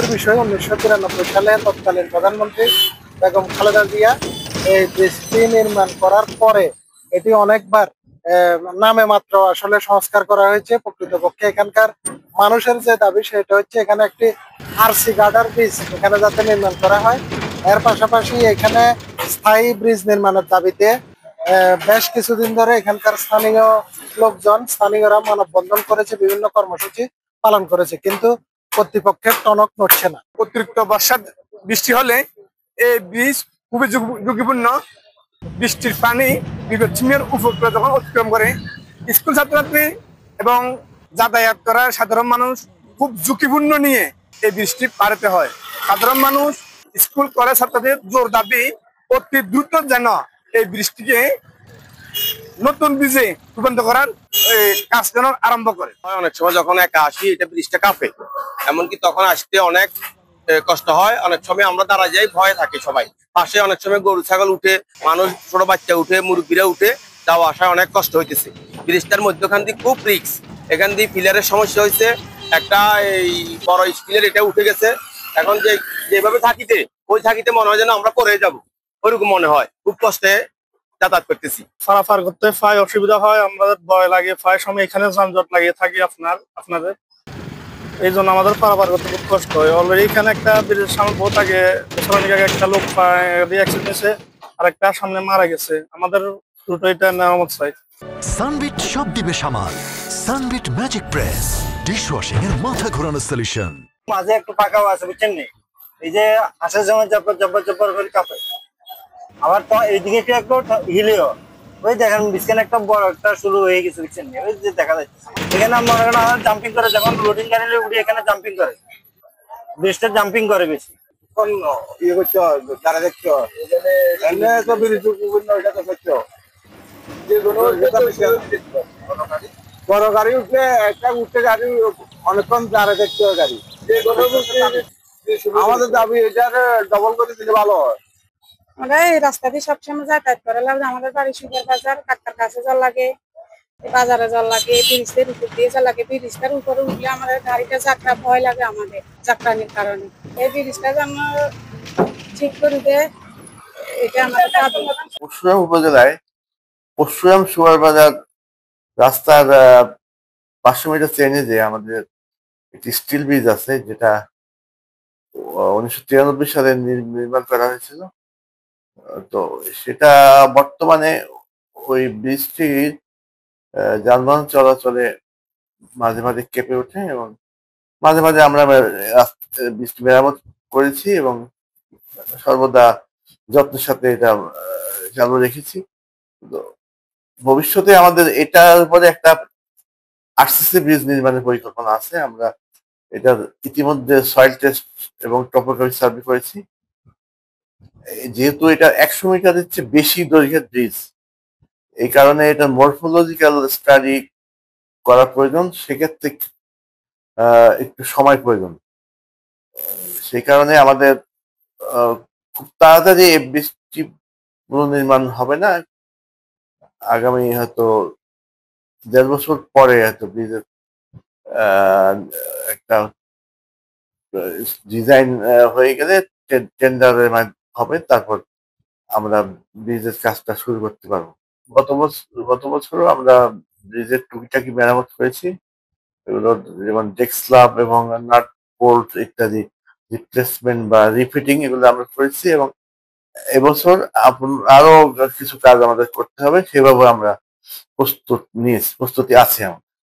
দুঃখের বিষয় 1993 সালে তৎকালীন প্রধানমন্ত্রী বেগম খালেদা জিয়া এই ব্রিজটি নির্মাণ করার পরে এটি অনেকবার নামে মাত্র আসলে সংস্কার করা হয়েছে। প্রকৃতপক্ষে এখানকার মানুষের যে দাবি সেটা হচ্ছে এখানে একটি আরসি গার্ডার ব্রিজ এখানে যাতে নির্মাণ করা হয়। এর পাশাপাশি এখানে স্থায়ী ব্রিজ নির্মাণের দাবিতে বেশ কিছুদিন ধরে এখানকার স্থানীয় লোকজন স্থানীয়রা মানববন্ধন করেছে, বিভিন্ন কর্মসূচি পালন করেছে, কিন্তু কর্তৃপক্ষের টনক নড়ছে না। অতিরিক্ত বর্ষার বৃষ্টি হলে এই ব্রিজ খুবই ঝুঁকিপূর্ণ। বৃষ্টির পানি বিপজ্জনকের উপর যখন অতিক্রম করে স্কুল ছাত্রছাত্রী এবং যাতায়াত করার সাধারণ মানুষ খুব ঝুঁকিপূর্ণ নিয়ে এই বৃষ্টি পারাতে হয়। সাধারণ মানুষ, স্কুল কলেজ ছাত্রদের জোর দাবি অতি দ্রুত যেন এই বৃষ্টিকে নতুন ব্রিজে রূপান্তর করার কাজ যেন আরম্ভ করে। অনেক সময় যখন একা আসি এটা ব্রিজটা কাঁপে, এমনকি তখন আসতে অনেক কষ্ট হয়। অনেক সময় আমরা দাঁড়া যাই, ভয়ে থাকে সবাই। পাশে অনেক সময় গরু ছাগল উঠে, মানুষ ছোট বাচ্চা উঠে, মুরব্বীরা উঠে, যাওয়া আসায় অনেক কষ্ট হইতেছে। ব্রিজটার মধ্যখান দিয়ে খুব রিস্ক। এখান দিয়ে পিলারের সমস্যা হয়েছে, একটা এই বড় স্টিলের এটা উঠে গেছে। এখন যেভাবে থাকিতে ওই থাকিতে মনে হয় যেন আমরা পড়ে যাব, ওইরকম মনে হয়। খুব কষ্টে যাতায়াত করতেছি, পারাপার করতে পাই অসুবিধা হয়, আমাদের ভয় লাগে, প্রায় সময় এখানে যানজট লাগিয়ে থাকি আপনাদের। এই জন্য আমাদের পারাপার করতে খুব কষ্ট হয়। অলরেডি এখানে একটা ব্রিজের সামনে বহুত আগে একটা লোক অ্যাক্সিডেন্ট হয়েছে, আর একটা সামনে মারা গেছে। আমাদের দ্রুত এটা মেরামত চাই। সানবিট সব দিবে সামাল। সানবিট ম্যাজিক প্রেস ডিশওয়াশিং এর মাথা ঘোরানো সলিউশন। মাঝে একটু ফাঁকাও আছে, বুঝছেন নি? এই যে আসার সময় জব্বর করে কাঁপে, আবার তো এইদিকে একটু হিলেও ওই দেখেন বিছখানে একটা বড় একটা শুরু হয়ে গেছে, বুঝছেন নি? ওই যে দেখা যাচ্ছে এখানে মনে করেন আমার জাম্পিং করে, যখন লোডিং গাড়ি উঠি এখানে জাম্পিং করে, ব্রিজটা জাম্পিং করে বেশি। ইয়ে করতে হয়, দাঁড়া দেখতে হয়, এখানে তো ব্রিজ বিভিন্ন জায়গা করতে হয়। বড় গাড়ি উঠলে একটা উঠতে গাড়ি অনেকক্ষণ দাঁড়া দেখতে হয় গাড়ি। আমাদের দাবি এটার ডবল করে দিলে ভালো হয়। আমরা এই রাস্তা দিয়ে সবসময় যাতায়াত করে আমাদের বাড়ি সুগার বাজার, কাকার কাছে জল লাগে, বাজারে জল লাগে, ব্রিজের উপর দিয়ে জল লাগে। ব্রিজটার উপরে উঠলে আমাদের গাড়িটা যাত্রা ভয় লাগে, আমাদের যাত্রানির কারণে। এই ব্রিজটা যেন ঠিক করে দেয়, এটা আমাদের দাবি। পরশুরাম উপজেলায় পরশুরাম সুগার বাজার রাস্তার 500 মিটার চেনে যে আমাদের একটি স্টিল ব্রিজ আছে, যেটা 1993 সালে নির্মাণ করা হয়েছিল। তো সেটা বর্তমানে ওই ব্রিজটির যানবাহন চলাচলে মাঝে মাঝে কেঁপে ওঠে, এবং মাঝে মাঝে আমরা ব্রিজটি মেরামত করেছি এবং সর্বদা যত্নের সাথে এটা চালু রেখেছি। তো ভবিষ্যতে আমাদের এটার উপরে একটা আরসিসি ব্রিজ নির্মাণের পরিকল্পনা আছে। আমরা এটার ইতিমধ্যে সয়েল টেস্ট এবং টপোগ্রাফি সার্ভে করেছি। যেহেতু এটা 100 মিটারের চেয়ে বেশি দৈর্ঘ্যের ব্রিজ, এই কারণে এটা মরফোলজিক্যাল স্টাডি করা প্রয়োজন, সেক্ষেত্রে একটু সময় প্রয়োজন। সেই কারণে আমাদের খুব তাড়াতাড়ি এই ব্রিজটি পুনর্নির্মাণ হবে না। আগামী হয়তো 1.5 বছর পরে হয়তো ব্রিজের একটা ডিজাইন হয়ে গেলে টেন্ডারের হবে, তারপর আমরা ব্রিজের কাজটা শুরু করতে পারবো। গত বছরও আমরা ব্রিজের টুকিটাকি মেরামত করেছি, এগুলো যেমন ডেক স্ল্যাব এবং নাট বোল্ট ইত্যাদি রিপ্লেসমেন্ট বা রিফিটিং, এগুলো আমরা করেছি। এবং এবছর আরো কিছু কাজ আমাদের করতে হবে, সেভাবে আমরা প্রস্তুতি আছে আমাদের।